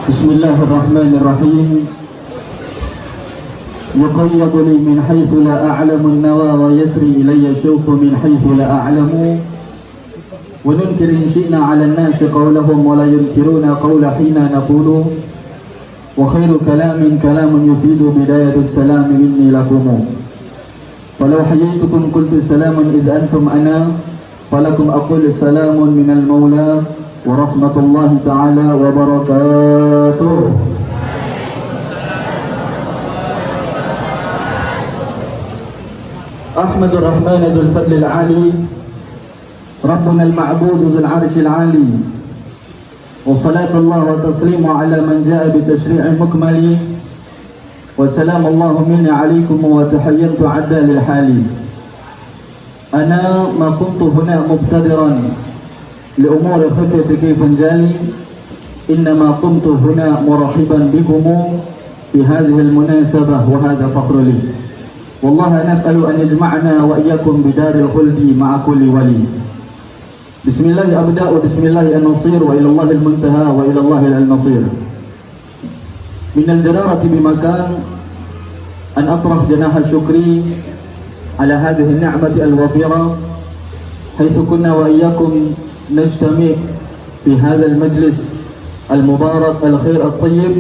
بسم الله الرحمن الرحيم. يقيض لي من حيث لا أعلم النوى ويسري إلي الشوق من حيث لا أعلم. وننكر إن شئنا على الناس قولهم ولا ينكرون قول حين نقول. وخير كلام كلام يفيد بداية السلام مني لكم. فلو حييتكم قلت سلام إذ أنتم أنا، فلكم أقول سلام من المولى ورحمة الله تعالى وبركاته. أحمد الرحمن ذو الفضل العالي ربنا المعبود ذو العرش العالي، وصلاة الله وتسليم على من جاء بتشريع مكمل، وسلام الله مني عليكم وتحينت عدا للحال. أنا ما كنت هنا مبتدرا لأمور خفية كيف جالي، إنما كنت هنا مرحبا بكم في هذه المناسبة وهذا فخر لي. والله نسأل أن يجمعنا وإياكم بدار الخلد مع كل ولي. بسم الله أبدأ وبسم الله النصير، وإلى الله المنتهى وإلى الله المصير. من الجدارة بمكان أن أطرح جناح الشكر على هذه النعمة الوفيرة، حيث كنا وإياكم نجتمع في هذا المجلس المبارك الخير الطيب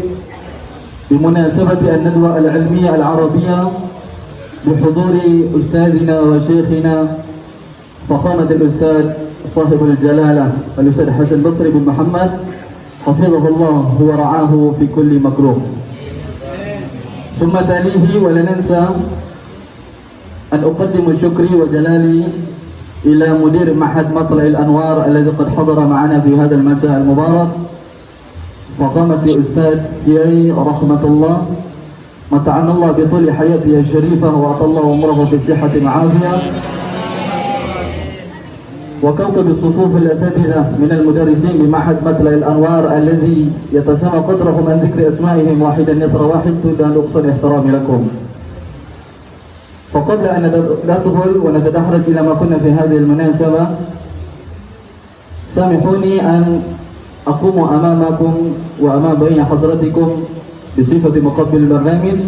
بمناسبة الندوة العلمية العربية بحضور أستاذنا وشيخنا فخامة الأستاذ صاحب الجلالة الأستاذ حسن بصري بن محمد حفظه الله ورعاه في كل مكروه. ثم تاليه ولا ننسى أن أقدم شكري وجلالي إلى مدير معهد مطلع الأنوار الذي قد حضر معنا في هذا المساء المبارك، فقامت الأستاذ ياي رحمة الله، متعنا الله بطول حياته الشريفة وأطال الله عمره بصحة وعافية، وكوكب الصفوف الأساتذة من المدرسين بمعهد مطلع الأنوار الذي يتسامى قدرهم عن ذكر أسمائهم واحدا يترى واحد دون أن أقصد احترامي لكم. فقبل أن ندخل ونتدحرج إلى ما كنا في هذه المناسبة، سامحوني أن أقوم أمامكم وأمام بين حضرتكم بصفة مقبل البرنامج.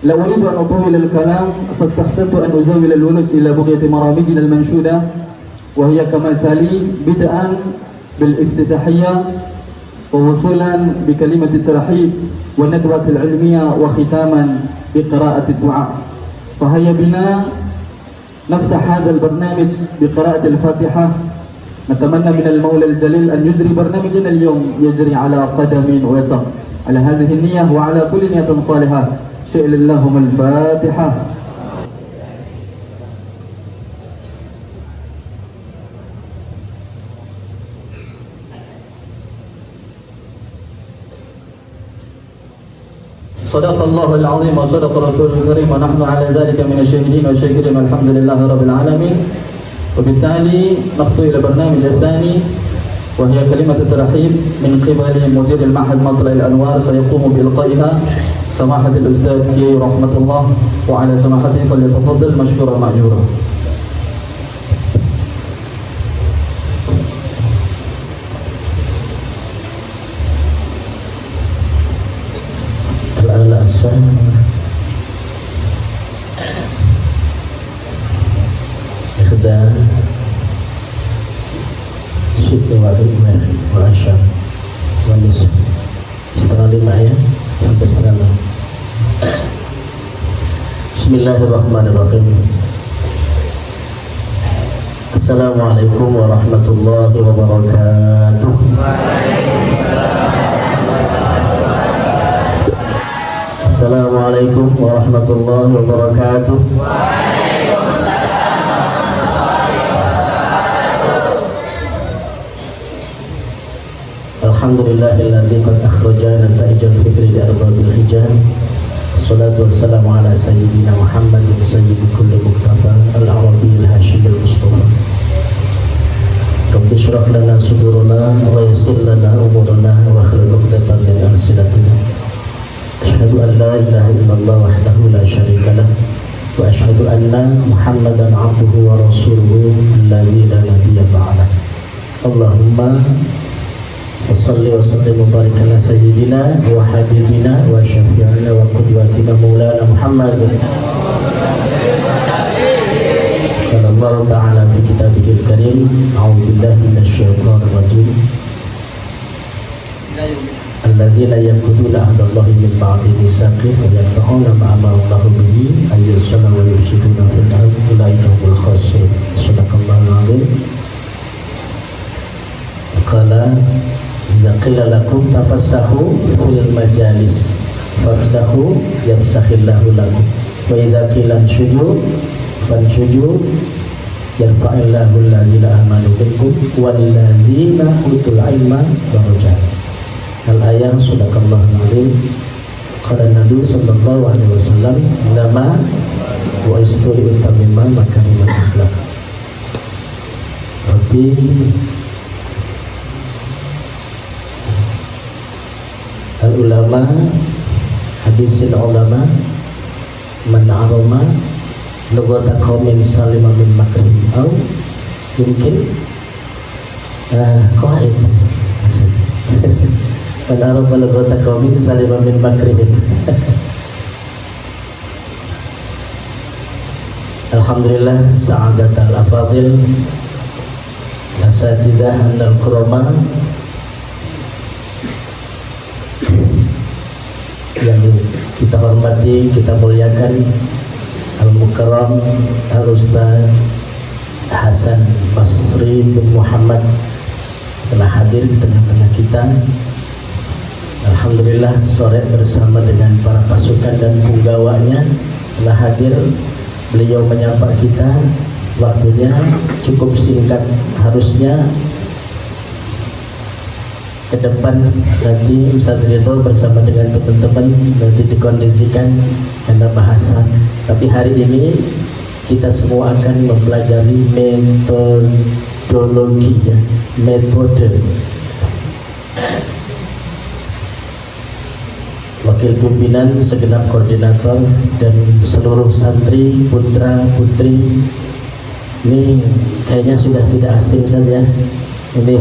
لا أريد أن أطول الكلام، فاستحسنت أن أزول الولد إلى بقية مرامجنا المنشودة، وهي كما تالي: بدءا بالافتتاحية، ووصولا بكلمة الترحيب والندوة العلمية، وختاما بقراءة الدعاء. فهيا بنا نفتح هذا البرنامج بقراءة الفاتحة. نتمنى من المولى الجليل أن يجري برنامجنا اليوم يجري على قدم وسق، على هذه النية وعلى كل نية صالحة. شئل اللهم الفاتحة. صدق الله العظيم وصدق رسول الكريم، ونحن على ذلك من الشاهدين والشاكرين، والحمد لله رب العالمين. وبالتالي نخطو إلى البرنامج الثاني، وهي كلمة الترحيب من قبل مدير المعهد مطلع الأنوار. سيقوم بإلقائها سماحة الأستاذ ياي رحمة الله، وعلى سماحته فليتفضل مشكورا مأجورا. إخدام ستة وعشر والنصف setengah lima ya, sampai setengah enam. Bismillahirrahmanirrahim. Assalamualaikum warahmatullahi wabarakatuh. Assalamualaikum warahmatullahi wabarakatuh. Alhamdulillahilladzi qad akhrajana ta'ijal fikri li arbabil hijab. Assalatu wassalamu ala sayyidina Muhammad wa sayyidi kulli muqtafa al-arabi al-hashim al-mustafa. Rabbi shrah lana sudurana wa yassir lana umurana wa hlul 'uqdatam min alsinatina. Asyhadu an la ilaha illallah wahdahu la syarika lah, wa asyhadu anna Muhammadan 'abduhu wa rasuluhu alladzi la nabiyya ba'dah. Allahumma Wassalli wa sallim wa barik ala sayyidina wa habibina wa syafi'ina wa qudwatina maulana Muhammad. Qala Allah ta'ala fi kitabihil karim, a'udzu billahi minasyaitonir rajim. Alladzina yaquduna 'ahdallahi min ba'di mitsaqih wa yaqta'una ma amara Allahu bihi ay yusalla wa yufsiduna fil ardi ulaika humul khasirun. Sadaqallahul 'azim. Qala idza qila lakum tafassahu fil majalis fafsahu yafsahillahu lakum wa idza qila anshuju fanshuju yarfa'illahu alladhina amanu minkum walladzina utul ilma darajat. Al-ayah. Sadaqallahul 'azim. Qala Nabi sallallahu alaihi wasallam, nama wa isturi utamima makarimat akhlaq. Rabbi al-ulama hadisil ulama man arama lughata qaumin salima min makrim au mungkin qaid man arama lughata qaumin salima min makrim. Alhamdulillah sa'adat al-afadil asatidah al-kurama yang kita hormati, kita muliakan, Al-Mukarram Al-Ustaz Hasan Basri bin Muhammad telah hadir di tengah-tengah kita. Alhamdulillah sore bersama dengan para pasukan dan punggawanya telah hadir. Beliau menyapa kita, waktunya cukup singkat, harusnya ke depan nanti Ustaz Ridho bersama dengan teman-teman nanti dikondisikan karena bahasa, tapi hari ini kita semua akan mempelajari metodologi, ya, metode. Wakil pimpinan, segenap koordinator dan seluruh santri putra putri ini kayaknya sudah tidak asing saja ini.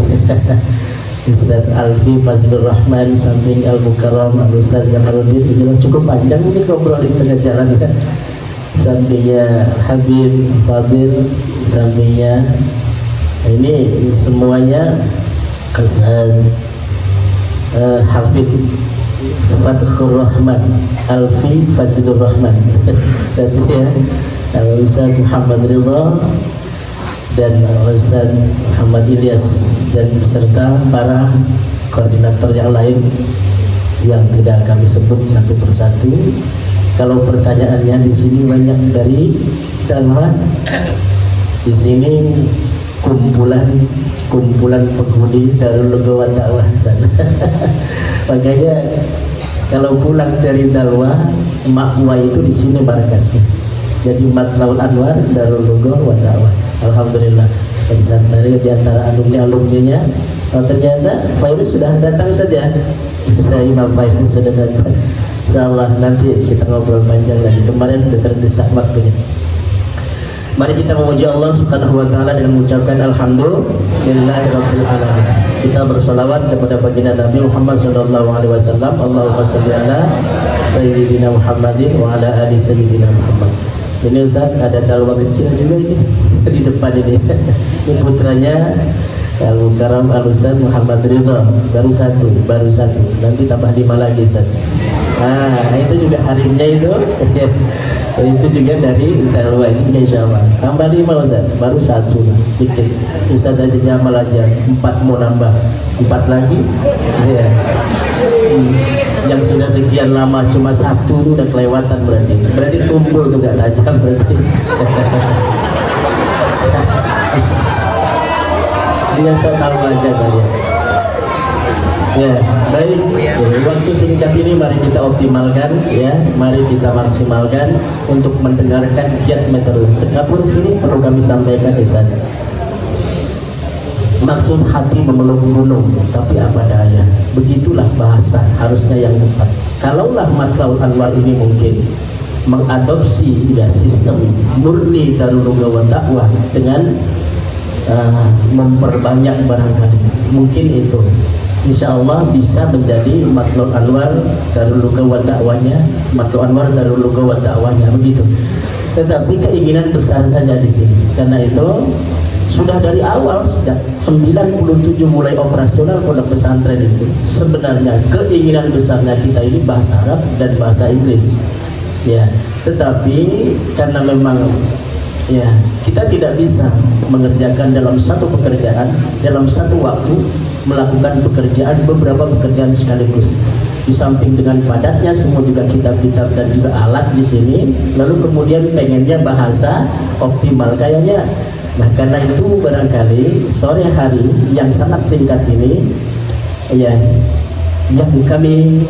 Ustaz Alfi Fazlur Rahman samping Al-Mukarram Al-Ustaz Zakaruddin, cukup panjang ini ngobrol di tengah jalan ya. Sampingnya Habib Fadil, sampingnya ini semuanya Ustaz Hafid Fathur Rahman Alfi Fazlur Rahman tadi ya, Ustaz Muhammad Ridha dan Ustaz Muhammad Ilyas dan beserta para koordinator yang lain yang tidak kami sebut satu persatu. Kalau pertanyaannya di sini banyak dari dakwah, di sini kumpulan penghuni Darul Lugawat Dakwah sana. Makanya kalau pulang dari dakwah, Makwa itu di sini markasnya. Jadi Matlaul Anwar Darul Lugawat Dakwah. Alhamdulillah dari santri di antara alumni-alumninya. Ternyata Fairuz sudah datang saja. Saya Imam Fairuz sudah datang. Insyaallah nanti kita ngobrol panjang lagi. Kemarin sudah terdesak waktunya. Mari kita memuji Allah Subhanahu wa taala dengan mengucapkan alhamdulillahirabbil alamin. Kita bersolawat kepada baginda Nabi Muhammad sallallahu alaihi wasallam. Allahumma shalli ala sayyidina Muhammadin wa ala ali sayyidina Muhammad. Ini Ustaz ada dalwa kecil juga ini di depan ini. Ini putranya Al-Mukarram Al-Ustaz Muhammad Ridha, baru satu. Nanti tambah 5 lagi Ustaz. Nah, itu juga harimnya itu. Itu juga dari dalwa juga insyaallah. Tambah 5 Ustaz, baru 1 dikit. Ustaz aja Jamal aja 4 mau nambah 4 lagi. Ya. Yang sudah sekian lama cuma 1 itu udah kelewatan berarti tumpul tuh gak tajam berarti. Dia so tahu aja kalian. Ya, baik. Waktu singkat ini mari kita optimalkan, ya. Mari kita maksimalkan untuk mendengarkan kiat metode. Sekapur sini perlu kami sampaikan di sana. Maksud hati memeluk gunung, tapi apa daya. Begitulah bahasa harusnya yang tepat. Kalaulah Matlaul Anwar ini mungkin mengadopsi ya sistem murni Darul Lugawat Dakwah dengan memperbanyak barangkali mungkin itu insya Allah bisa menjadi Matlul Anwar Darul Lugha wa Dakwahnya, Matlul Anwar Darul Lugha wa Dakwahnya, begitu. Tetapi keinginan besar saja di sini. Karena itu sudah dari awal, sejak 97 mulai operasional pondok pesantren itu, sebenarnya keinginan besarnya kita ini bahasa Arab dan bahasa Inggris, ya. Tetapi karena memang ya kita tidak bisa mengerjakan dalam satu pekerjaan, dalam satu waktu melakukan beberapa pekerjaan sekaligus. Di samping dengan padatnya semua juga kitab-kitab dan juga alat di sini, lalu kemudian pengennya bahasa optimal kayaknya. Nah, karena itu barangkali sore hari yang sangat singkat ini ya, yang kami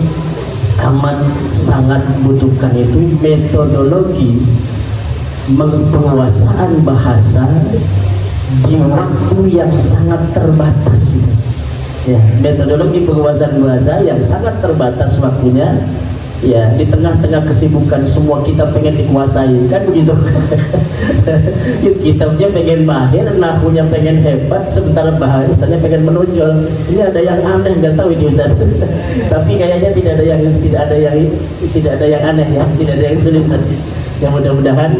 amat sangat butuhkan itu metodologi penguasaan bahasa di waktu yang sangat terbatas. Ya, metodologi penguasaan bahasa yang sangat terbatas waktunya. Ya, di tengah-tengah kesibukan semua kita pengen dikuasai, kan begitu. Kitabnya pengen mahir, nahunya pengen hebat, sementara bahasanya pengen menonjol. Ini ada yang aneh, nggak tahu ini Ustaz. Tapi kayaknya tidak ada yang aneh ya, tidak ada yang sulit. Yang mudah-mudahan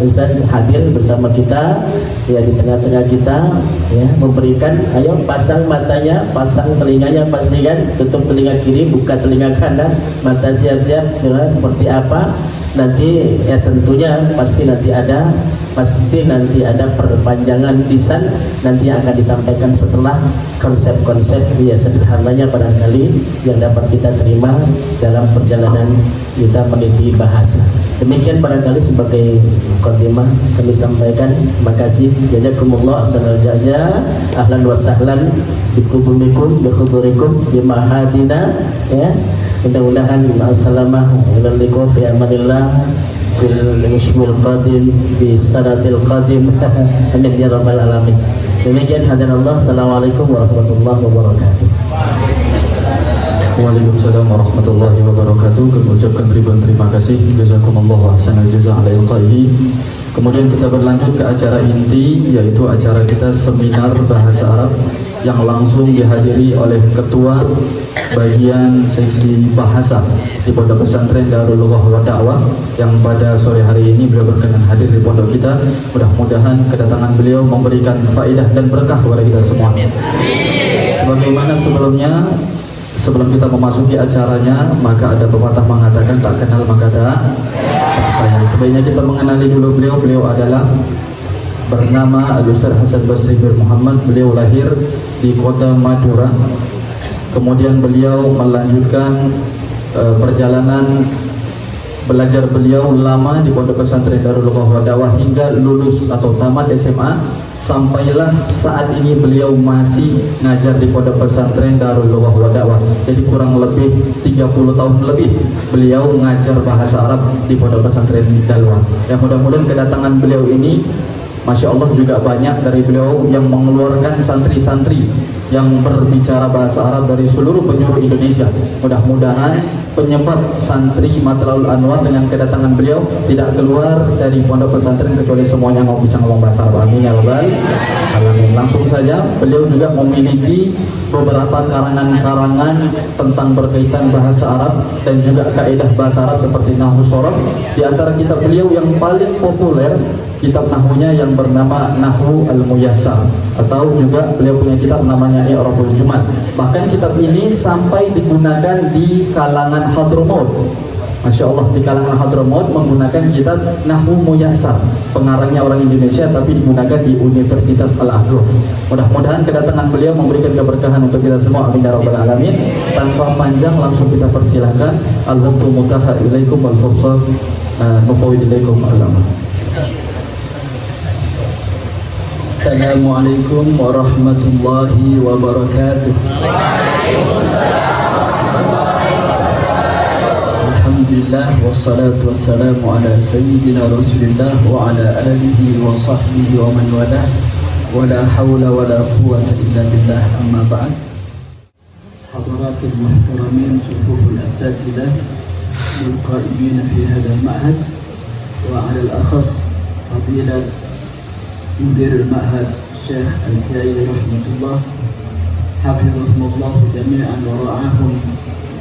Ustaz hadir bersama kita ya, di tengah-tengah kita ya, memberikan, ayo pasang matanya, pasang telinganya, pastikan tutup telinga kiri, buka telinga kanan, mata siap-siap seperti apa nanti ya, tentunya pasti nanti ada perpanjangan lisan nanti yang akan disampaikan setelah konsep-konsep ya sederhananya barangkali yang dapat kita terima dalam perjalanan kita meniti bahasa. Demikian barangkali sebagai khotimah kami sampaikan. Makasih, jazakumullah ahsanal jazaa, ahlan wa sahlan bikudumikum bihudurikum bimahadina ya. Mudah-mudahan assalamah alaikum fi amanillah fil ismil qadim bi sanatil qadim. Amin ya rabbal alamin. Demikian hadanallah. Assalamualaikum warahmatullahi wabarakatuh. Waalaikumsalam warahmatullahi wabarakatuh. Kami ucapkan ribuan terima kasih. Jazakumullahu ahsanal jazaa ala ilqaihi. Kemudian kita berlanjut ke acara inti, yaitu acara kita seminar bahasa Arab yang langsung dihadiri oleh Ketua Bagian Seksi Bahasa di Pondok Pesantren Darul Lughah wa Dakwah yang pada sore hari ini beliau berkenan hadir di pondok kita. Mudah-mudahan kedatangan beliau memberikan faedah dan berkah kepada kita semua. Sebagaimana sebelum kita memasuki acaranya, maka ada pepatah mengatakan tak kenal maka tak sayang. Sebaiknya kita mengenali dulu beliau. Beliau adalah bernama Al-Ustaz Hasan Basri bin Muhammad. Beliau lahir di kota Madura. Kemudian beliau melanjutkan perjalanan belajar beliau lama di Pondok Pesantren Darul Lughah wa Dakwah hingga lulus atau tamat SMA. Sampailah saat ini beliau masih ngajar di Pondok Pesantren Darul Lughah wa Dakwah. Jadi kurang lebih 30 tahun lebih beliau ngajar bahasa Arab di Pondok Pesantren Dalwah. Yang mudah-mudahan kedatangan beliau ini, Masya Allah, juga banyak dari beliau yang mengeluarkan santri-santri yang berbicara bahasa Arab dari seluruh penjuru Indonesia. Mudah-mudahan penyebab santri Matlul Anwar dengan kedatangan beliau tidak keluar dari pondok pesantren kecuali semuanya mau bisa ngomong bahasa Arab. Amin ya rabbal alamin. Langsung saja, beliau juga memiliki beberapa karangan-karangan tentang berkaitan bahasa Arab dan juga kaidah bahasa Arab seperti Nahwu Shorof. Di antara kitab beliau yang paling populer kitab nahwunya yang bernama Nahwu Al-Muyassar, atau juga beliau punya kitab namanya I'rabul Jumal. Bahkan kitab ini sampai digunakan di kalangan Hadramaut. Masya Allah, di kalangan Hadramaut menggunakan kitab Nahwu Muyassar. Pengarangnya orang Indonesia tapi digunakan di Universitas Al-Azhar. Mudah-mudahan kedatangan beliau memberikan keberkahan untuk kita semua. Amin ya rabbal alamin. Tanpa panjang langsung kita persilahkan. Al-Waqtu mutaha ilaikum wal-fursa nufawid ilaikum al-aman. Assalamualaikum warahmatullahi wabarakatuh. Alhamdulillah wassalatu wassalamu ala sayyidina Rasulillah wa ala alihi wa sahbihi wa man walah, wa la hawla wa la quwwata illa billah, amma ba'd. Hadaratul muhtaramin, sufuful asatidah wal qa'imin fi hadha al-ma'had, wa ala al-akhas fadilat مدير المعهد الشيخ الكاي رحمة الله hafizahumullah jami'an wa ra'ahum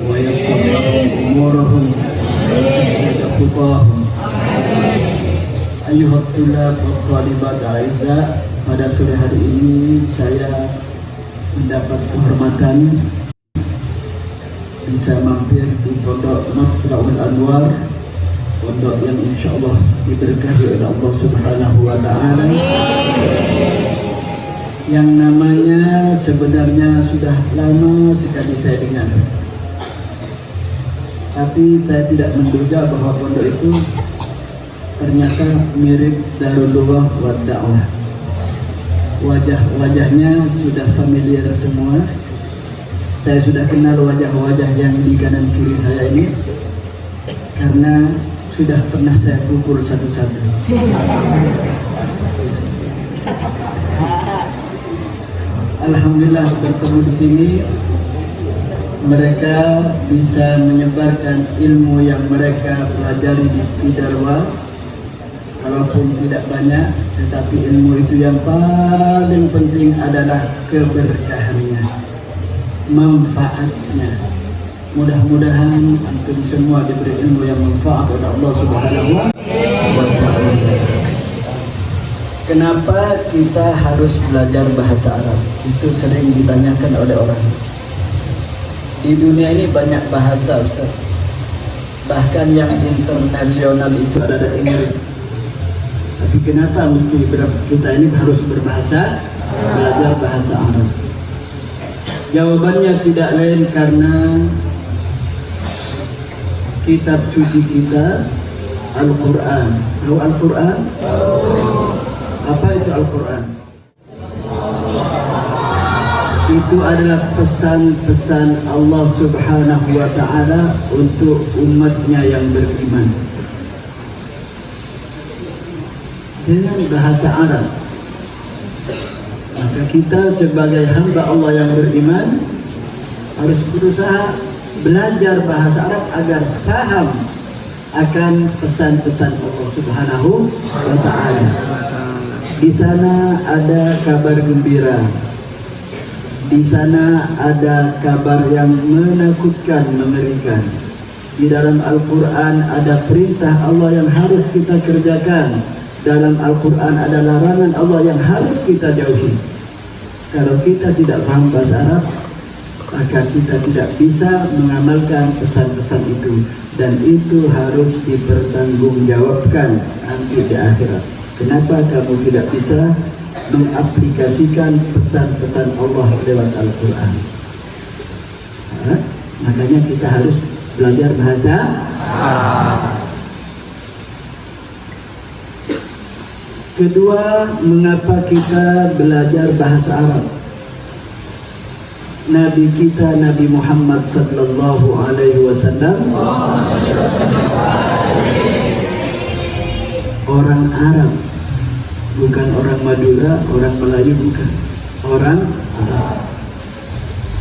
wa yassir lahum umurahum wa yasaddid khutahum. Ayuhat tulab wa talibat a'izza, pada sore hari ini saya mendapat kehormatan bisa mampir di pondok Mafra'ul Anwar, pondok yang insyaallah diberkahi oleh Allah Subhanahu wa taala. Yang namanya sebenarnya sudah lama sekali saya dengar, tapi saya tidak menduga bahwa pondok itu ternyata mirip Darulluah wa Da'wah. Wajah-wajahnya sudah familiar semua. Saya sudah kenal wajah-wajah yang di kanan kiri saya ini karena sudah pernah saya pukul satu-satu. Alhamdulillah bertemu di sini, mereka bisa menyebarkan ilmu yang mereka pelajari di Darwa, walaupun tidak banyak, tetapi ilmu itu yang paling penting adalah keberkahannya, manfaatnya. Mudah-mudahan antum semua diberi ilmu yang manfaat oleh Allah Subhanahu wa taala. Kenapa kita harus belajar bahasa Arab? Itu sering ditanyakan oleh orang. Di dunia ini banyak bahasa, Ustaz. Bahkan yang internasional itu ada Inggris. Tapi kenapa mesti kita ini harus berbahasa, belajar bahasa Arab? Jawabannya tidak lain karena kitab suci kita Al-Quran. Tahu Al-Quran? Apa itu Al-Quran? Itu adalah pesan-pesan Allah Subhanahu wa ta'ala untuk umatnya yang beriman dengan bahasa Arab. Maka kita sebagai hamba Allah yang beriman harus berusaha belajar bahasa Arab agar paham akan pesan-pesan Allah Subhanahu wa ta'ala. Di sana ada kabar gembira, di sana ada kabar yang menakutkan, mengerikan. Di dalam Al-Quran ada perintah Allah yang harus kita kerjakan. Dalam Al-Quran ada larangan Allah yang harus kita jauhi. Kalau kita tidak paham bahasa Arab, maka kita tidak bisa mengamalkan pesan-pesan itu, dan itu harus dipertanggungjawabkan nanti di akhirat. Kenapa kamu tidak bisa mengaplikasikan pesan-pesan Allah lewat Al-Quran? Makanya kita harus belajar bahasa Arab. Kedua, mengapa kita belajar bahasa Arab? Nabi kita Nabi Muhammad sallallahu alaihi wasallam orang Arab, bukan orang Madura, orang Melayu, bukan. Orang Arab.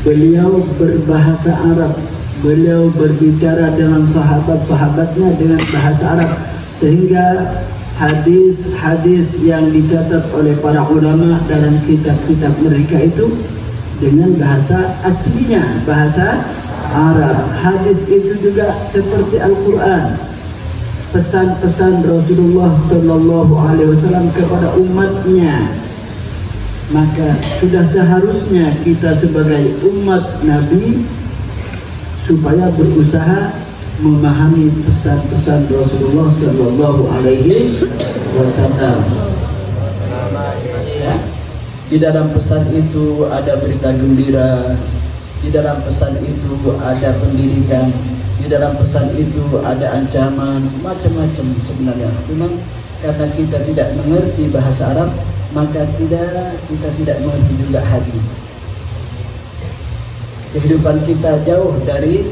Beliau berbahasa Arab. Beliau berbicara dengan sahabat-sahabatnya dengan bahasa Arab, sehingga hadis-hadis yang dicatat oleh para ulama dalam kitab-kitab mereka itu dengan bahasa aslinya, bahasa Arab. Hadis itu juga seperti Al-Quran, pesan-pesan Rasulullah Sallallahu Alaihi Wasallam kepada umatnya. Maka sudah seharusnya kita sebagai umat Nabi supaya berusaha memahami pesan-pesan Rasulullah Sallallahu Alaihi Wasallam. Ya? Di dalam pesan itu ada berita gembira, di dalam pesan itu ada pendidikan, di dalam pesan itu ada ancaman, macam-macam sebenarnya. Memang karena kita tidak mengerti bahasa Arab, maka kita tidak mengerti juga hadis. Kehidupan kita jauh dari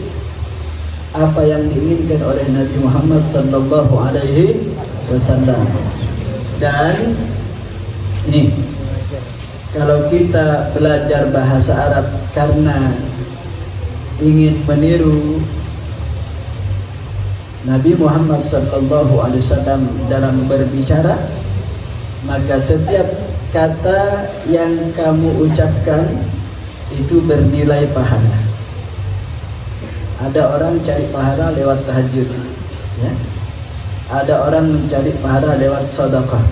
apa yang diinginkan oleh Nabi Muhammad sallallahu alaihi wasallam. Dan ini, kalau kita belajar bahasa Arab karena ingin meniru Nabi Muhammad sallallahu alaihi wasallam dalam berbicara, maka setiap kata yang kamu ucapkan itu bernilai pahala. Ada orang cari pahala lewat tahajud, ya. Ada orang mencari pahala lewat sedekah.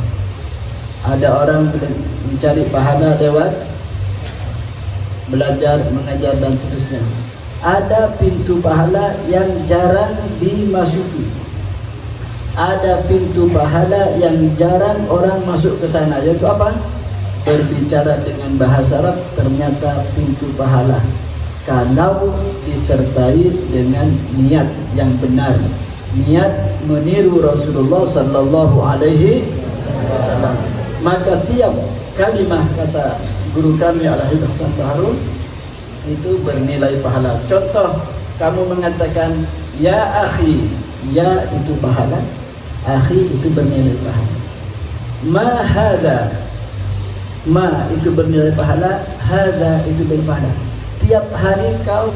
Ada orang mencari pahala lewat belajar, mengajar dan seterusnya. Ada pintu pahala yang jarang dimasuki. Ada pintu pahala yang jarang orang masuk ke sana, yaitu apa? Berbicara dengan bahasa Arab ternyata pintu pahala kalau disertai dengan niat yang benar, niat meniru Rasulullah sallallahu alaihi wasallam. Maka tiap kalimah kata guru kami Al-Habib Hasan Baharun itu bernilai pahala. Contoh, kamu mengatakan ya akhi, ya itu pahala, akhi itu bernilai pahala. Ma hadza, ma itu bernilai pahala, hadza itu berpahala. Tiap hari kau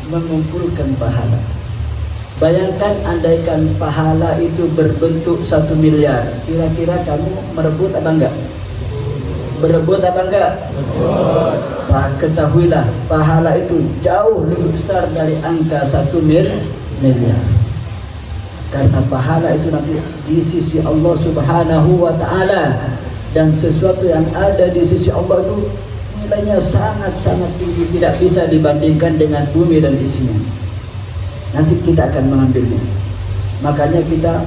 mengumpulkan pahala. Bayangkan andaikan pahala itu berbentuk 1 miliar, kira-kira kamu merebut apa enggak? Berebut apa enggak? Ketahuilah pahala itu jauh lebih besar dari angka 1 miliar. Karena pahala itu nanti di sisi Allah Subhanahu wa taala, dan sesuatu yang ada di sisi Allah itu nilainya sangat-sangat tinggi, tidak bisa dibandingkan dengan bumi dan isinya. Nanti kita akan mengambilnya. Makanya kita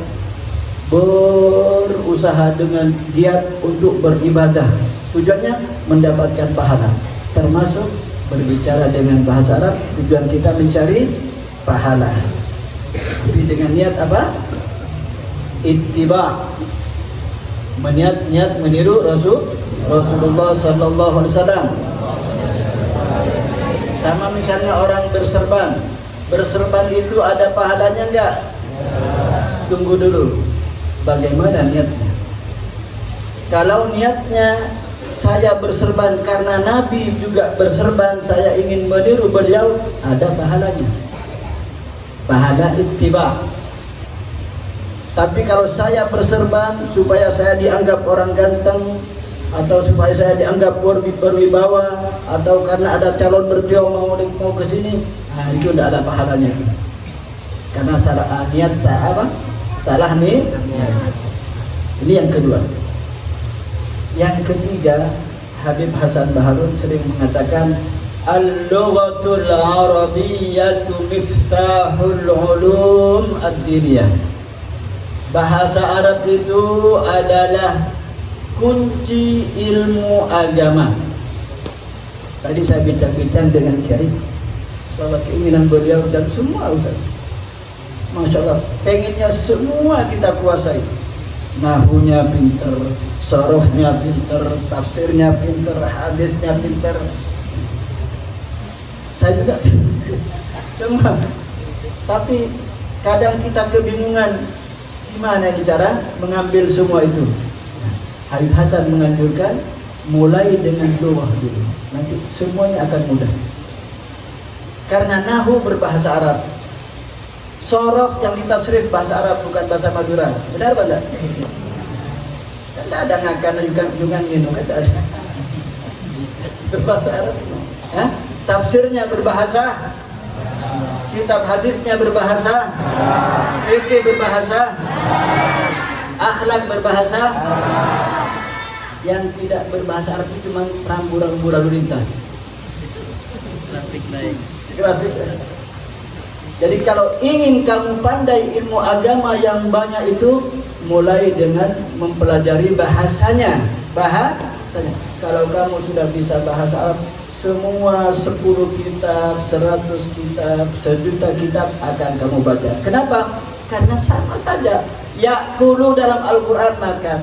berusaha dengan giat untuk beribadah. Tujuannya mendapatkan pahala, termasuk berbicara dengan bahasa Arab. Tujuan kita mencari pahala, tapi dengan niat apa? Ittiba, niat meniru Rasulullah sallallahu alaihi wasallam. Sama misalnya orang berserban. Berserban itu ada pahalanya enggak? Tunggu dulu, bagaimana niatnya? Kalau niatnya saya berserban karena Nabi juga berserban, saya ingin meniru beliau, ada pahalanya, pahala ittiba. Tapi kalau saya berserban supaya saya dianggap orang ganteng, atau supaya saya dianggap berwibawa, atau karena ada calon mertua mau ke sini, nah itu tidak ada pahalanya itu. Karena salah niat, saya apa? Salah nih. Ini yang kedua. Yang ketiga, Habib Hasan Baharun sering mengatakan al-lughatul arabiyyatu miftahul ulum ad-diniyah. Bahasa Arab itu adalah kunci ilmu agama. Tadi saya bincang-bincang dengan Kiai bahwa keinginan beliau dan semua Ustaz, Masya Allah, pengennya semua kita kuasai. Nahunya pinter, sorofnya pinter, tafsirnya pinter, hadisnya pinter. Saya juga semua. Tapi kadang kita kebingungan gimana ini cara mengambil semua itu. Habib Hasan menganjurkan mulai dengan doa dulu, nanti semuanya akan mudah. Karena nahu berbahasa Arab, sorof yang ditasrif bahasa Arab, bukan bahasa Madura. Benar apa enggak? Tidak ada ngakan juga nginu, tidak ada. Berbahasa Arab. Ya? Tafsirnya berbahasa, kitab hadisnya berbahasa, fikih berbahasa, akhlak berbahasa. Yang tidak berbahasa Arab itu cuma rambu-rambu lalu lintas. Grafik. Jadi kalau ingin kamu pandai ilmu agama yang banyak itu, mulai dengan mempelajari bahasanya. Kalau kamu sudah bisa bahasa Arab, semua 10 kitab, 100 kitab, 1.000.000 kitab akan kamu baca. Kenapa? Karena sama saja. Ya'kulu dalam Al-Quran makan,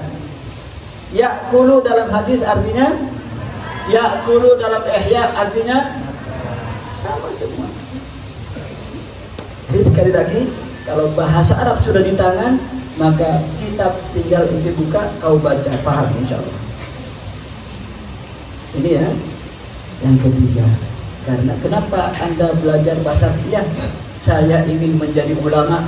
ya'kulu dalam hadis artinya, ya'kulu dalam ihya artinya sama semua. Jadi sekali lagi, kalau bahasa Arab sudah di tangan, maka kitab tinggal inti buka, kau baca, paham insya Allah. Ini ya, yang ketiga. Karena kenapa Anda belajar bahasa Arab? Ya, saya ingin menjadi ulama,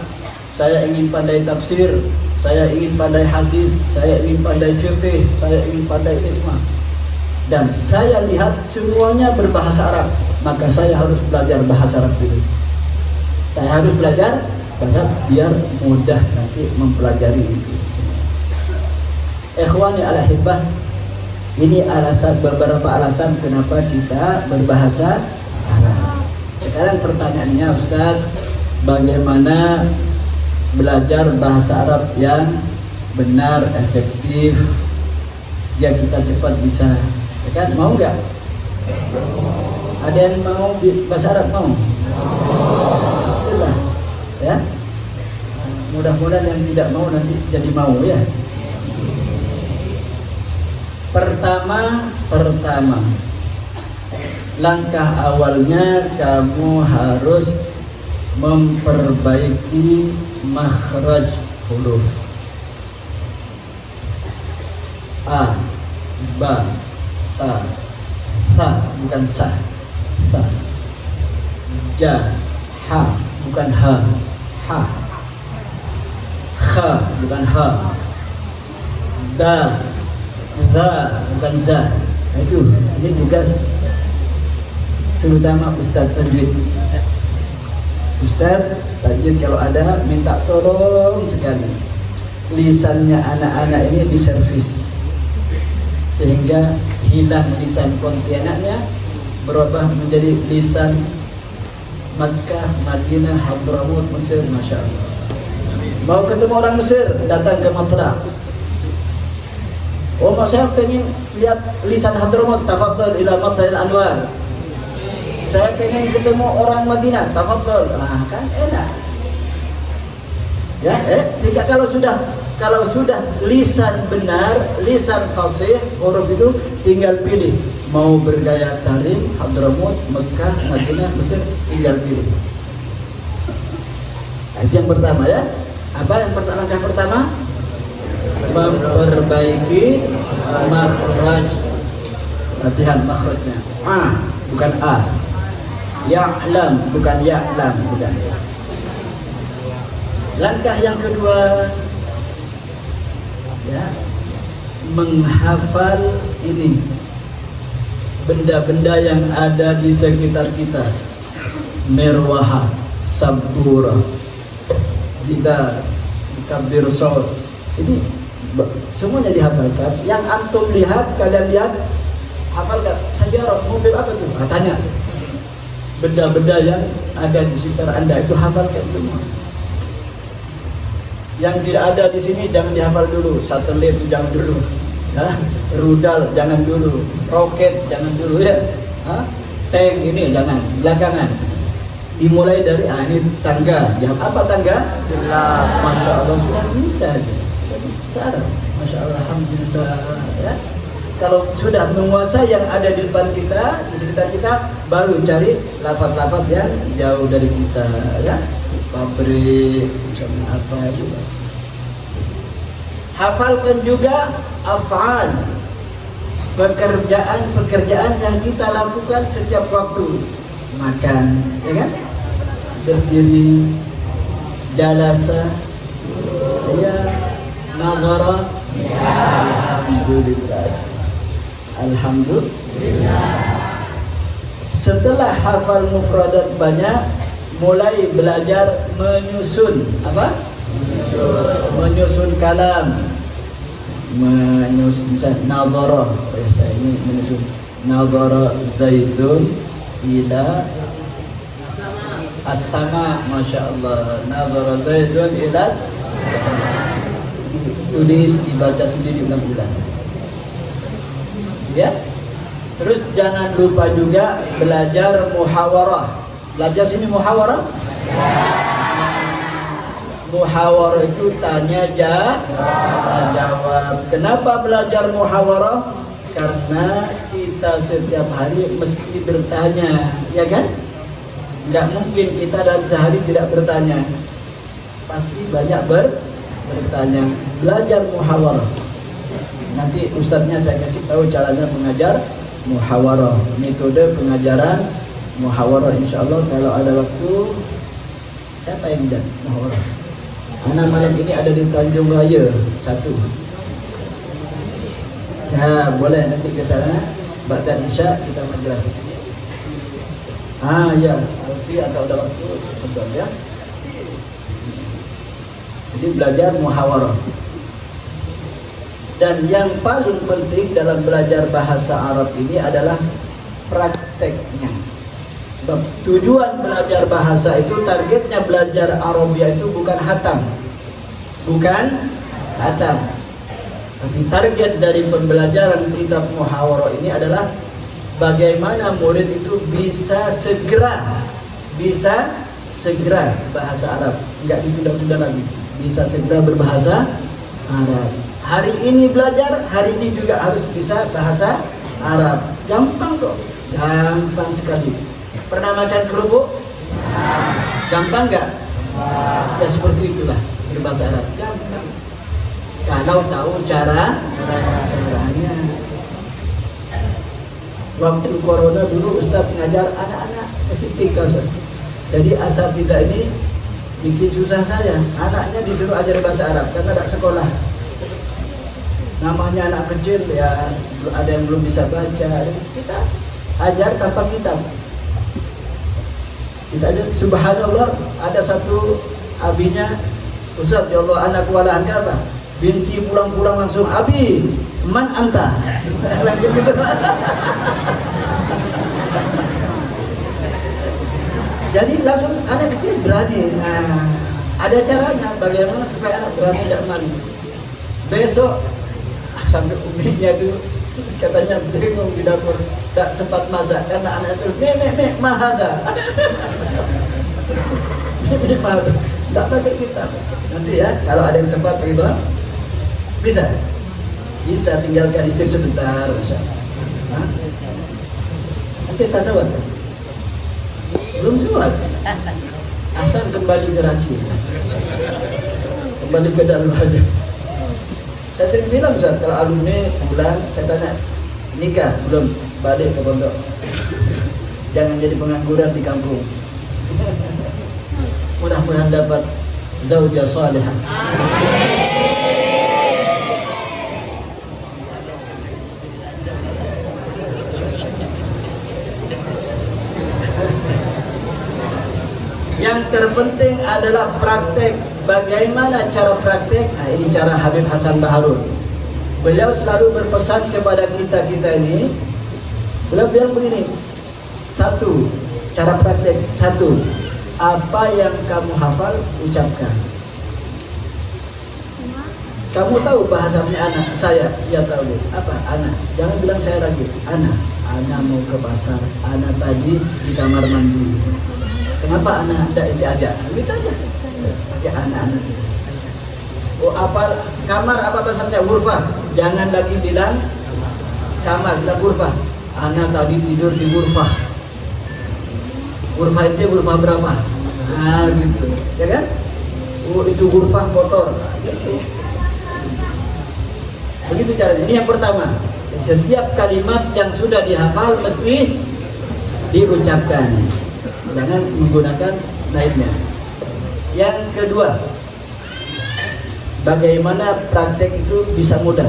saya ingin pandai tafsir, saya ingin pandai hadis, saya ingin pandai fikih, saya ingin pandai isma. dan saya lihat semuanya berbahasa Arab, maka saya harus belajar bahasa Arab dulu. Saya harus belajar bahasa biar mudah nanti mempelajari itu. Ikhwani al-ahibbah, ini beberapa alasan kenapa kita berbahasa Arab. Sekarang pertanyaannya, Ustaz, bagaimana belajar bahasa Arab yang benar, efektif, biar kita cepat bisa, ya kan? Mau nggak? Ada yang mau bahasa Arab? Mau? Itulah, ya. Mudah-mudahan yang tidak mau nanti jadi mau, ya. Pertama, langkah awalnya kamu harus memperbaiki makhraj huruf. A, ba, ta, sa, bukan sa, ta. Ja, ha, bukan ha, ha. Kha, bukan ha. Da, za, bukan za. Itu, ini tugas terutama Ustaz Tajwid. Ustaz Tajwid kalau ada minta tolong sekali lisannya anak-anak ini diservis sehingga hilang lisan Pontianaknya, berubah menjadi lisan Makkah, Madinah, Hadramut, Mesir. Masya Allah. Mau ketemu orang Mesir, datang ke Matra. Oh, saya pengen lihat lisan Hadramut, tafadhol ila Matra'il Anwar. Saya pengen ketemu orang Madinah, tafadhol. Ah, kan enak. Ya, tidak kalau sudah lisan benar, lisan fasih, huruf itu tinggal pilih. Mau bergaya Tarim, Hadramut, Mekah, Madinah, Mesir, tinggal pilih. Itu yang pertama, ya. Apa yang langkah pertama? Memperbaiki makhraj. Latihan makhrajnya. A, bukan A. Ya'lam, bukan ya'lam, bukan. Langkah yang kedua, ya, menghafal ini benda-benda yang ada di sekitar kita. Merwaha, sabura, gitar, kabir saut, ini semuanya dihafalkan. Yang antum lihat, kalian lihat, hafalkan. Sajarat, mobil apa tuh? Katanya benda-benda yang ada di sekitar Anda itu hafalkan semua. Yang tidak ada di sini jangan dihafal dulu. Satelit jangan dulu, ya. Rudal jangan dulu, roket jangan dulu, ya. Tank ini jangan, belakangan. Dimulai dari ini tangga. Jam apa tangga? Masya Allah, sudah bisa aja. Bisa, Masya Allah, alhamdulillah, ya. Kalau sudah menguasai yang ada di depan kita, di sekitar kita, baru cari lafaz-lafaz yang jauh dari kita, ya. Pabrik, misalnya apa juga. Hafalkan juga af'al, pekerjaan yang kita lakukan setiap waktu. Makan, ya kan? Berdiri, jalasa, ya, nazara, alhamdulillah. Alhamdulillah. Setelah hafal mufradat banyak, mulai belajar menyusun apa? Menyusun kalam. Menyusun misalnya nadhara. Saya ini menyusun nadhara Zaidun ila as-sama. Masya Allah. Nadhara Zaidun ila, tulis, dibaca sendiri ulang-ulang. Ya. Terus jangan lupa juga belajar muhawarah. Belajar sini muhawarah. Muhawarah itu tanya jawab. Kenapa belajar muhawarah? Karena kita setiap hari mesti bertanya, ya kan? Nggak mungkin kita dalam sehari tidak bertanya. Pasti banyak bertanya. Belajar muhawarah. Nanti ustadznya saya kasih tahu caranya mengajar muhawarah, metode pengajaran muhawarah. Insya Allah kalau ada waktu. Siapa yang tidak muhawarah? Anak malam ini ada di Tanjung Raya 1. Ya boleh nanti ke sana. Ba'da Isya kita majelis. Ya, Alfi atau ada waktu betul ya. Jadi belajar muhawarah. Dan yang paling penting dalam belajar bahasa Arab ini adalah prakteknya. Tujuan belajar bahasa itu, targetnya belajar Arabia itu bukan hatam, tapi target dari pembelajaran kitab muhawarah ini adalah bagaimana murid itu bisa segera bahasa Arab, nggak ditunda-tunda lagi, bisa segera berbahasa Arab. Hari ini belajar, hari ini juga harus bisa bahasa Arab. Gampang kok, gampang sekali. Pernah makan kerupuk? Gampang nggak? Ya seperti itulah berbahasa Arab, gampang. Kalau tahu caranya. Waktu corona dulu Ustadz ngajar anak-anak fisika, Ustadz. Jadi asatidzah ini bikin susah saya. Anaknya disuruh ajar bahasa Arab karena tidak sekolah. Namanya anak kecil ya, ada yang belum bisa baca. Kita ajar tanpa kitab. Kita ajar, subhanallah, ada satu abinya, Ustadz ya Allah, anak wala anda apa? Binti pulang-pulang langsung, Abi, man anta? Langsung gitu. Jadi langsung anak kecil berani. Nah, ada caranya bagaimana supaya anak berani tidak malu. Besok sampai uminya itu katanya bingung di dapur, tak sempat masak karena anak itu mek mahada. Tidak pakai kitab. Nanti ya kalau ada yang sempat begitu bisa tinggalkan istri sebentar. Nanti tak jawab. Belum jawab. Asal kembali ke Ranci, kembali ke Darul-Hadid. Saya sering bilang Ustaz, kalau alumni pulang, saya tanya, nikah? Belum, balik ke pondok. Jangan jadi pengangguran di kampung. Mudah-mudahan dapat zaujah salihah. Yang terpenting adalah praktek. Bagaimana cara praktek? Nah, ini cara Habib Hasan Baharun. Beliau selalu berpesan kepada kita ini. Beliau bilang begini, satu, cara praktek, satu, apa yang kamu hafal, ucapkan. Kamu tahu bahasanya anak, saya, ya tahu. Apa? Anak. Jangan bilang saya lagi, anak mau ke pasar, anak tadi di kamar mandi. Kenapa anak tidak itu aja? Gitu aja. Ya anak-anak. Oh, apa kamar, apa bahasanya? Ghurfah. Jangan lagi bilang kamar, bilang ghurfah. Anak tadi tidur di ghurfah. Ghurfah itu ghurfah berapa? Nah, gitu. Ya kan? Oh, itu ghurfah kotor. Nah, gitu. Begitu caranya. Ini yang pertama. Setiap kalimat yang sudah dihafal mesti diucapkan. Jangan menggunakan lainnya. Yang kedua, bagaimana praktek itu bisa mudah.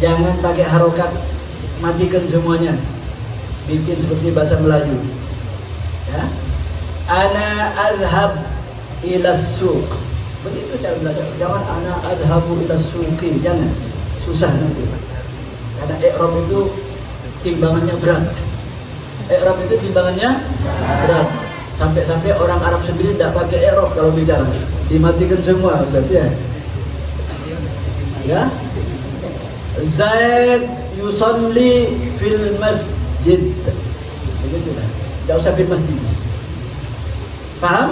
Jangan pakai harokat, matikan semuanya. Bikin seperti bahasa Melayu. Ya. Ana azhab ila suq. Begitu cara belajar. Jangan ana azhabu ila suqi. Jangan. Susah nanti. Karena i'rab itu timbangannya berat. I'rab itu timbangannya berat. Sampai-sampai orang Arab sendiri tidak pakai i'rab kalau bicara, dimatikan semua, Ustaz ya. Ya. Zaid yusalli fil masjid. Begitu lah. Tidak usah fil masjid. Paham?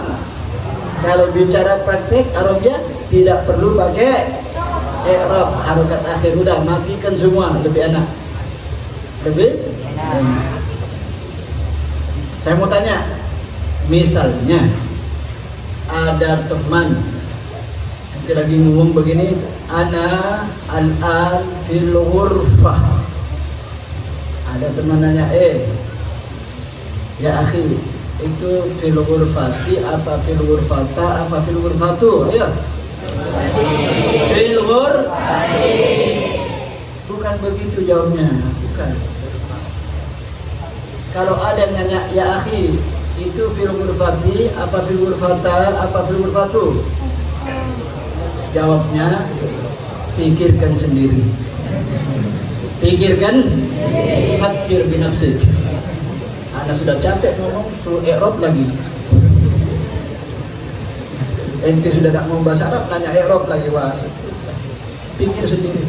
Kalau bicara praktek Arabia tidak perlu pakai i'rab, harokat akhir, udah matikan semua, lebih enak. Lebih enak. Saya mau tanya, misalnya ada teman nanti lagi ngomong begini, ana al-an fil ghurfah. Ada teman nanya, ya akhi, itu fil ghurfati apa fil ghurfata apa fil ghurfatu? Ayo. Fil ghurfati. Bukan begitu jawabnya. bukan. Kalau ada yang nanya, ya akhi, itu fil ghurfati apa fil ghurfata apa fil ghurfatu? Jawabnya, pikirkan sendiri. Pikirkan, fakir binafsik. Anda sudah capek ngomong, suruh i'rab lagi. Ente sudah tak mau bahasa Arab, nanya i'rab lagi, wah. Pikir sendiri.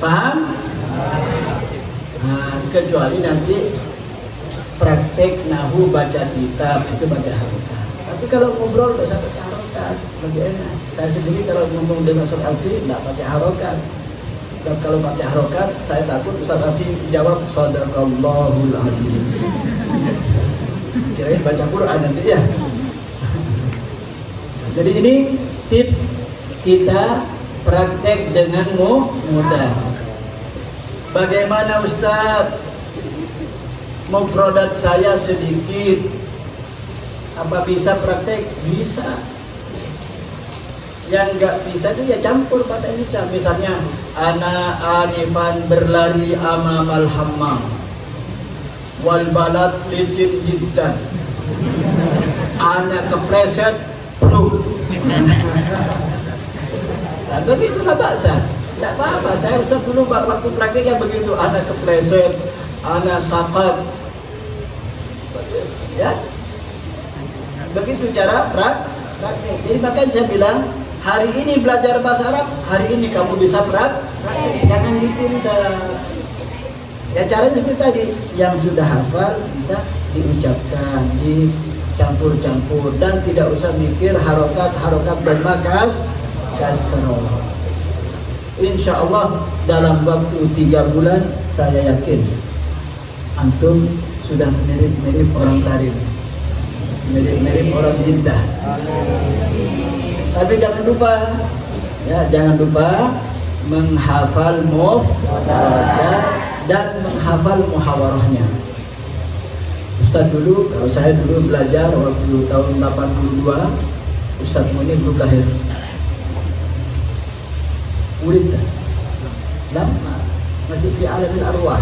Paham? Nah, kecuali nanti praktek nahu baca kitab itu baca harokat. Tapi kalau ngobrol tidak baca harokat, lebih enak. Saya sendiri kalau ngomong dengan Ustaz Alfi tidak pakai harokat. Dan kalau pakai harokat, saya takut Ustaz Alfi jawab Shadaqallahul Adzim. Kirain baca Quran nanti ya. Jadi ini tips kita praktek dengan mudah. Bagaimana Ustaz? Mufradat saya sedikit. Apa bisa praktek? Bisa. Yang nggak bisa itu ya campur bahasa Indonesia. Misalnya, ana anifan berlari amamal hammam, wal balad licin jiddan. Ana kepleset, bro. Nah, begitulah bahasa. Tidak apa-apa, saya Ustaz dulu waktu prakteknya begitu. Ana kepleset, ana sakat, ya. Begitu cara praktek. Jadi makanya saya bilang, hari ini belajar bahasa Arab, hari ini kamu bisa praktek. Jangan ditunda. Ya caranya seperti tadi, yang sudah hafal bisa diucapkan, dicampur-campur, dan tidak usah mikir harokat dan kasroh. Insya Allah dalam waktu 3 bulan saya yakin antum sudah mirip-mirip orang Tarim, mirip-mirip orang Jeddah. Tapi jangan lupa menghafal mufradat dan menghafal muhawarahnya. Ustaz dulu, kalau saya dulu belajar waktu tahun 82, Ustaz Munir belum lahir. Murid lama masih fi alamil arwah.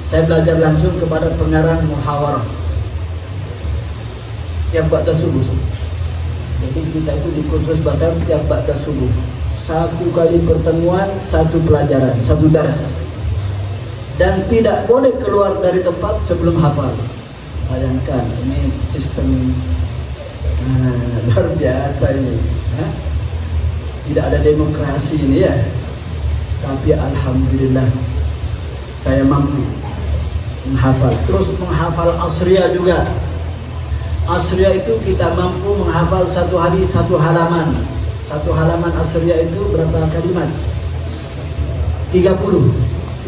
Saya belajar langsung kepada pengarang muhawarah tiap ba'da subuh. Jadi kita itu di kursus bahasa tiap ba'da subuh, 1 kali pertemuan, 1 pelajaran, 1 dars, dan tidak boleh keluar dari tempat sebelum hafal. Bayangkan, ini sistem luar biasa ini. Tidak ada demokrasi ini ya. Tapi alhamdulillah saya mampu menghafal. Terus menghafal asriya juga. Asriya itu kita mampu menghafal 1 hari 1 halaman. 1 halaman asriya itu berapa kalimat? 30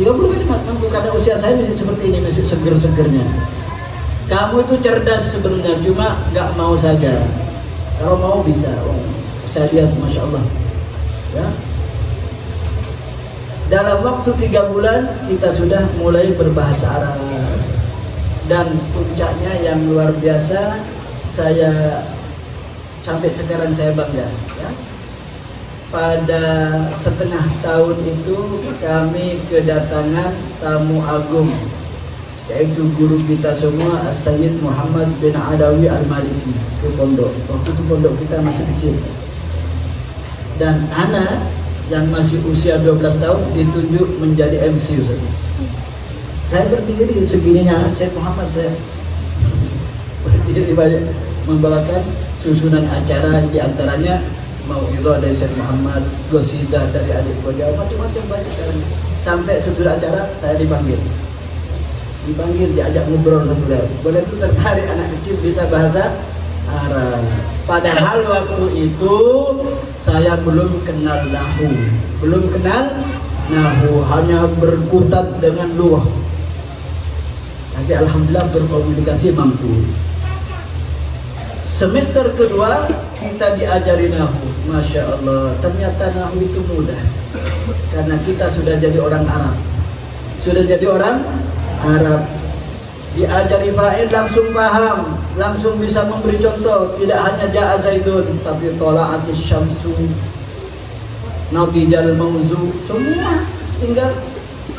kalimat mampu. Karena usia saya masih seperti ini, masih seger-segernya. Kamu itu cerdas sebenarnya, cuma nggak mau saja. Kalau mau bisa. Saya lihat Masya Allah ya. Dalam waktu 3 bulan kita sudah mulai berbahasa Arab. Dan puncaknya yang luar biasa, saya sampai sekarang saya bangga ya. Pada setengah tahun itu kami kedatangan tamu agung, yaitu guru kita semua, Sayyid Muhammad bin Adawi Al-Maliki, ke pondok. Waktu itu pondok kita masih kecil. Dan anak yang masih usia 12 tahun ditunjuk menjadi MC Ustaz. Saya berdiri segininya, Syekh Muhammad, saya berdiri banyak membawakan susunan acara, di antaranya mau'idhah dari Syekh Muhammad, gosidah dari adik beliau, macam-macam banyak sekarang. Sampai sesudah acara saya dipanggil, diajak ngobrol sama beliau. Beliau itu tertarik anak kecil bisa bahasa Arab. Padahal waktu itu saya belum kenal nahu, hanya berkutat dengan lughah. Tapi alhamdulillah berkomunikasi mampu. Semester kedua kita diajari nahu, Masya Allah. Ternyata nahu itu mudah, karena kita sudah jadi orang Arab, Diajari fa'il langsung paham, langsung bisa memberi contoh. Tidak hanya ja'a zaidun, tapi tola'atis syamsu, nautijal mauzu, semua tinggal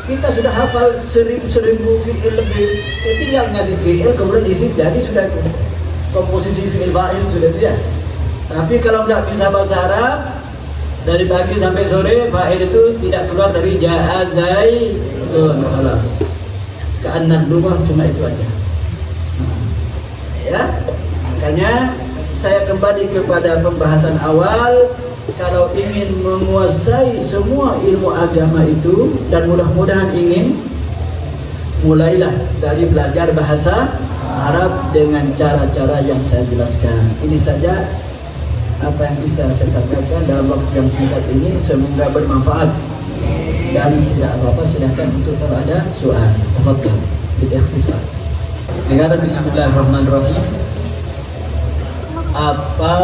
kita sudah hafal seribu fi'il lebih, ya tinggal ngasih fi'il kemudian isim jadi sudah itu komposisi fi'il fa'il sudah itu ya. Tapi kalau nggak bisa bahasa Arab dari pagi sampai sore fa'il itu tidak keluar dari ja'a zaidun khalas. Keanan luar cuma itu aja. Ya, makanya saya kembali kepada pembahasan awal. Kalau ingin menguasai semua ilmu agama itu, dan mudah-mudahan ingin, mulailah dari belajar bahasa Arab dengan cara-cara yang saya jelaskan. Ini saja apa yang bisa saya sampaikan dalam waktu yang singkat ini. Semoga bermanfaat, dan tidak apa-apa silakan untuk kalau ada soal. Tafadhal bil-ikhtisar. Dengar bismillahirrahmanirrahim. Apa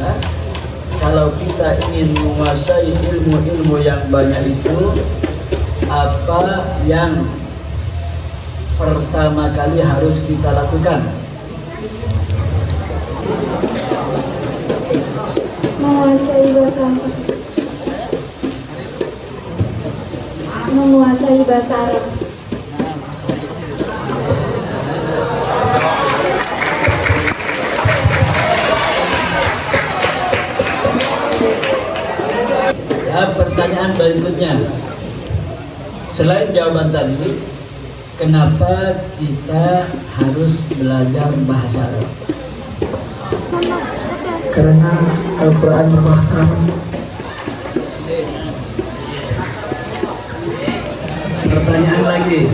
ya, kalau kita ingin menguasai ilmu-ilmu yang banyak itu, apa yang pertama kali harus kita lakukan? Menguasai bahasa Arab. Ya, pertanyaan berikutnya, selain jawaban tadi, kenapa kita harus belajar bahasa Arab? Karena Al-Quran berbahasa Arab. Pertanyaan lagi,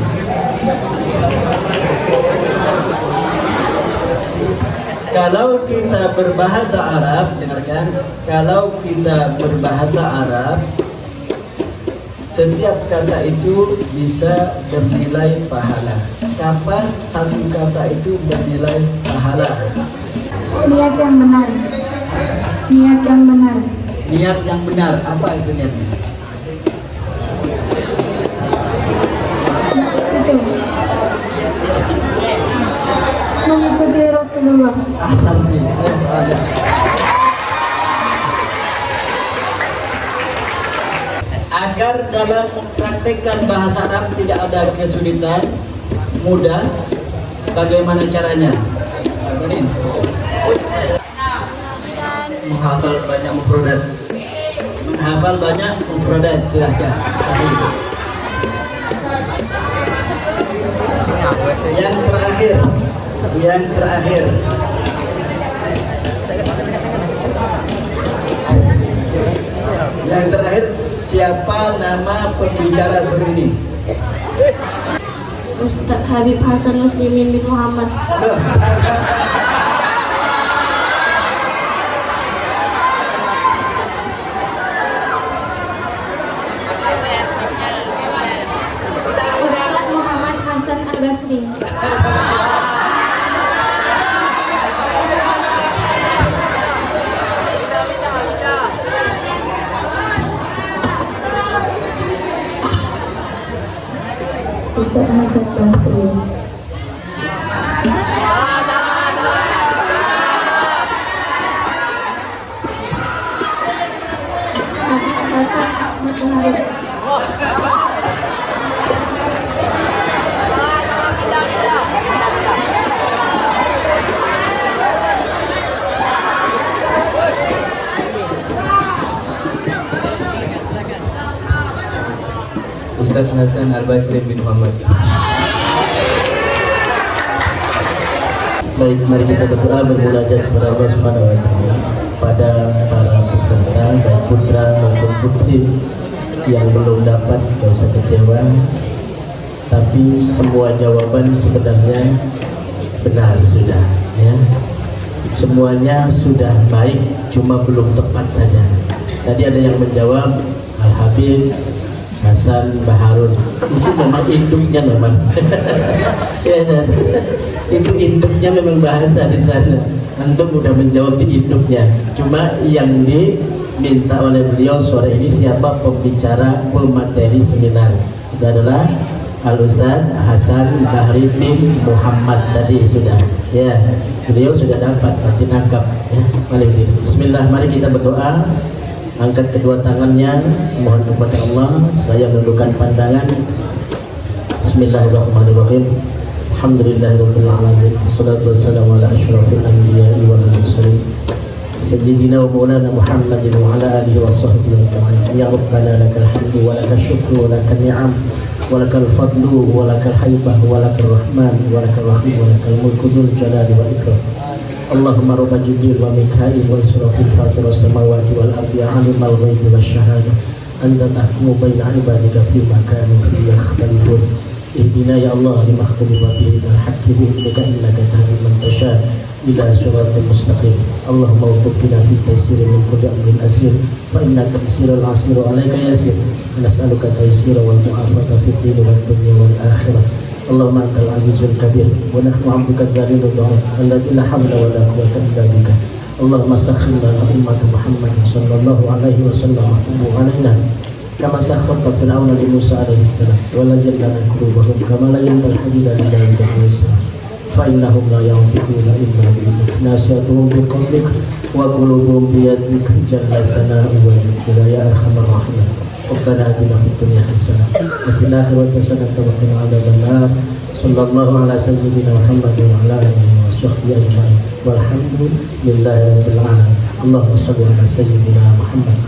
kalau kita berbahasa Arab, dengarkan, kalau kita berbahasa Arab, setiap kata itu bisa bernilai pahala. Kapan satu kata itu bernilai pahala? Niat yang benar. Niat yang benar. Niat yang benar, apa itu niatnya? Itu. Mengikuti Rasulullah. Ahsanti. Agar dalam mempraktekkan bahasa Arab tidak ada kesulitan, mudah, bagaimana caranya? Menghafal banyak mufradat. Menghafal banyak mufradat, silahkan. Yang terakhir, siapa nama pembicara sore ini? Ustadz Habib Hasan Muslimin bin Muhammad. Ustadz Muhammad Hasan Al-Basri. Ustadz Hasan Basri. Habib Hasan Matahari. Ustadz Hasan Al-Basri bin Muhammad. Baik, mari kita berdoa bermunajat kepada Allah Subhanahu wa taala. Pada para peserta baik putra maupun putri yang belum dapat, tidak usah kecewa. Tapi semua jawaban sebenarnya benar sudah, ya. Semuanya sudah baik, cuma belum tepat saja. Tadi ada yang menjawab Al-Habib Hasan Baharun, itu memang induknya memang ya, itu induknya memang bahasa di sana. Antum udah menjawab di induknya. Cuma yang diminta oleh beliau sore ini siapa pembicara pemateri seminar? Itu adalah Al-Ustadz Hasan Bahri bin Muhammad tadi sudah. Ya, beliau sudah dapat, nanti nangkap. Ya, mari Bismillah, mari kita berdoa. Angkat kedua tangannya, mohon kepada Allah seraya menundukkan pandangan. Bismillahirrahmanirrahim. Alhamdulillahirabbil alamin. Wassalatu wassalamu ala asyrafil anbiya'i wal mursalin. Sayyidina wa maulana Muhammadin wa ala alihi wa sahbihi ajma'in. Ya Rabbana lakal hamdu wa lakal syukru wa lakal ni'am wa lakal fadlu wa lakal haibah wa lakal rahman wa lakal rahim wa lakal mulku dzul jalali wal ikram. Allahumma rabba Jibril wa Mikail wa Israfil fatir as-samawati wal ardi alimal ghaibi wasy-syahadah anta tahkumu baina ibadika fima kanu fihi yakhtalifun. Ihdina ya Allah lima ikhtalafa fihi bil haqqi bi idnika innaka tahdi man tasha ila siratal mustaqim. Allahumma ughfir fi taysir min kulli amrin asir fa innaka tasirul asiru alayka yasir. Nas'aluka taysira wal mu'afata fid din wad dunya wal akhirah. Allahumma antal azizul kabir wa nahnu 'abduka dzalilud dha'if alladzi la hawla wa la quwwata illa bika. Allahumma sakhkhir lana ummat Muhammad sallallahu alaihi wasallam wa alaina kama sakharta fir'auna li Musa alaihi salam wa la jallana qulubahum kama la yantal hadida li Daud alaihi salam fa innahum la yantiquna illa bi nasiyatuhum bi qawlik wa qulubuhum bi yadik jalla sana'u wa zikra ya arhamar rahimin. Rabbana atina fid dunya hasanah wa fil akhirati hasanah wa qina adzaban nar. Sallallahu ala sayyidina Muhammad wa ala alihi wa sahbihi ajma'in. Walhamdulillahi rabbil alamin. Allahumma shalli ala sayyidina Muhammad.